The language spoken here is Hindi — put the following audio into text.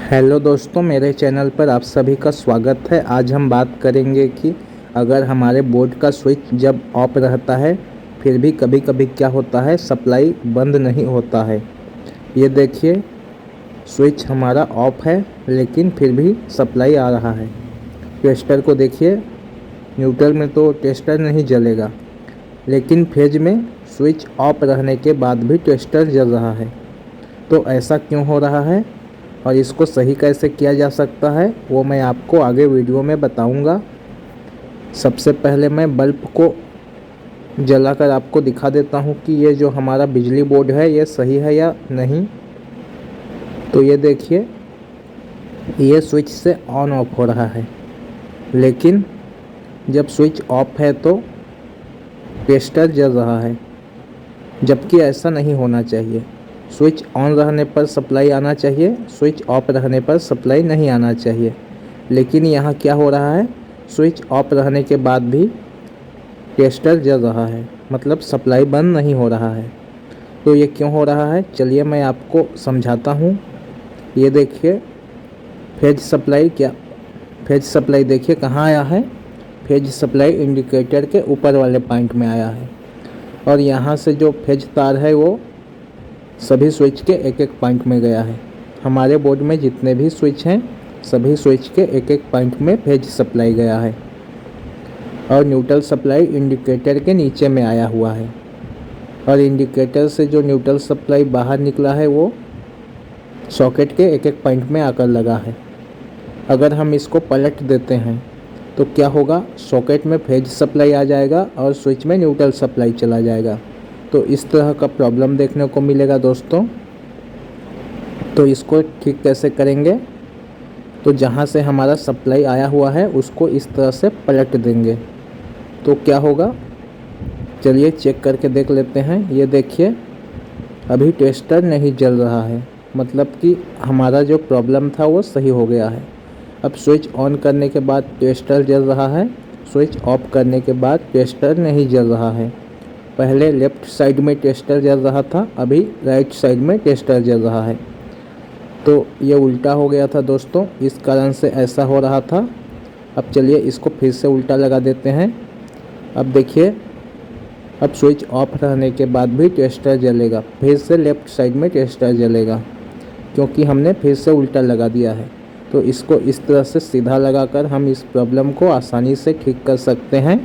हेलो दोस्तों, मेरे चैनल पर आप सभी का स्वागत है। आज हम बात करेंगे कि अगर हमारे बोर्ड का स्विच जब ऑफ रहता है फिर भी कभी कभी क्या होता है, सप्लाई बंद नहीं होता है। ये देखिए, स्विच हमारा ऑफ है लेकिन फिर भी सप्लाई आ रहा है। टेस्टर को देखिए, न्यूट्रल में तो टेस्टर नहीं जलेगा, लेकिन फेज में स्विच ऑफ रहने के बाद भी टेस्टर जल रहा है। तो ऐसा क्यों हो रहा है और इसको सही कैसे किया जा सकता है, वो मैं आपको आगे वीडियो में बताऊंगा। सबसे पहले मैं बल्ब को जलाकर आपको दिखा देता हूँ कि ये जो हमारा बिजली बोर्ड है ये सही है या नहीं। तो ये देखिए, ये स्विच से ऑन ऑफ हो रहा है, लेकिन जब स्विच ऑफ है तो टेस्टर जल रहा है, जबकि ऐसा नहीं होना चाहिए। स्विच ऑन रहने पर सप्लाई आना चाहिए, स्विच ऑफ रहने पर सप्लाई नहीं आना चाहिए। लेकिन यहाँ क्या हो रहा है, स्विच ऑफ रहने के बाद भी टेस्टर जल रहा है, मतलब सप्लाई बंद नहीं हो रहा है। तो ये क्यों हो रहा है, चलिए मैं आपको समझाता हूँ। ये देखिए, फेज सप्लाई देखिए कहाँ आया है। फेज सप्लाई इंडिकेटर के ऊपर वाले पॉइंट में आया है, और यहाँ से जो फेज तार है वो सभी स्विच के एक एक पॉइंट में गया है। हमारे बोर्ड में जितने भी स्विच हैं सभी स्विच के एक एक पॉइंट में फेज सप्लाई गया है, और न्यूट्रल सप्लाई इंडिकेटर के नीचे में आया हुआ है। और इंडिकेटर से जो न्यूट्रल सप्लाई बाहर निकला है वो सॉकेट के एक एक पॉइंट में आकर लगा है। अगर हम इसको पलट देते हैं तो क्या होगा, सॉकेट में फेज सप्लाई आ जाएगा और स्विच में न्यूट्रल सप्लाई चला जाएगा। तो इस तरह का प्रॉब्लम देखने को मिलेगा दोस्तों। तो इसको ठीक कैसे करेंगे, तो जहाँ से हमारा सप्लाई आया हुआ है उसको इस तरह से पलट देंगे तो क्या होगा, चलिए चेक करके देख लेते हैं। ये देखिए, अभी टेस्टर नहीं जल रहा है, मतलब कि हमारा जो प्रॉब्लम था वो सही हो गया है। अब स्विच ऑन करने के बाद टेस्टर जल रहा है, स्विच ऑफ करने के बाद टेस्टर नहीं जल रहा है। पहले लेफ़्ट साइड में टेस्टर जल रहा था, अभी राइट साइड में टेस्टर जल रहा है। तो ये उल्टा हो गया था दोस्तों, इस कारण से ऐसा हो रहा था। अब चलिए इसको फिर से उल्टा लगा देते हैं। अब देखिए, अब स्विच ऑफ रहने के बाद भी टेस्टर जलेगा, फिर से लेफ़्ट साइड में टेस्टर जलेगा, क्योंकि हमने फिर से उल्टा लगा दिया है। तो इसको इस तरह से सीधा लगाकर हम इस प्रॉब्लम को आसानी से ठीक कर सकते हैं।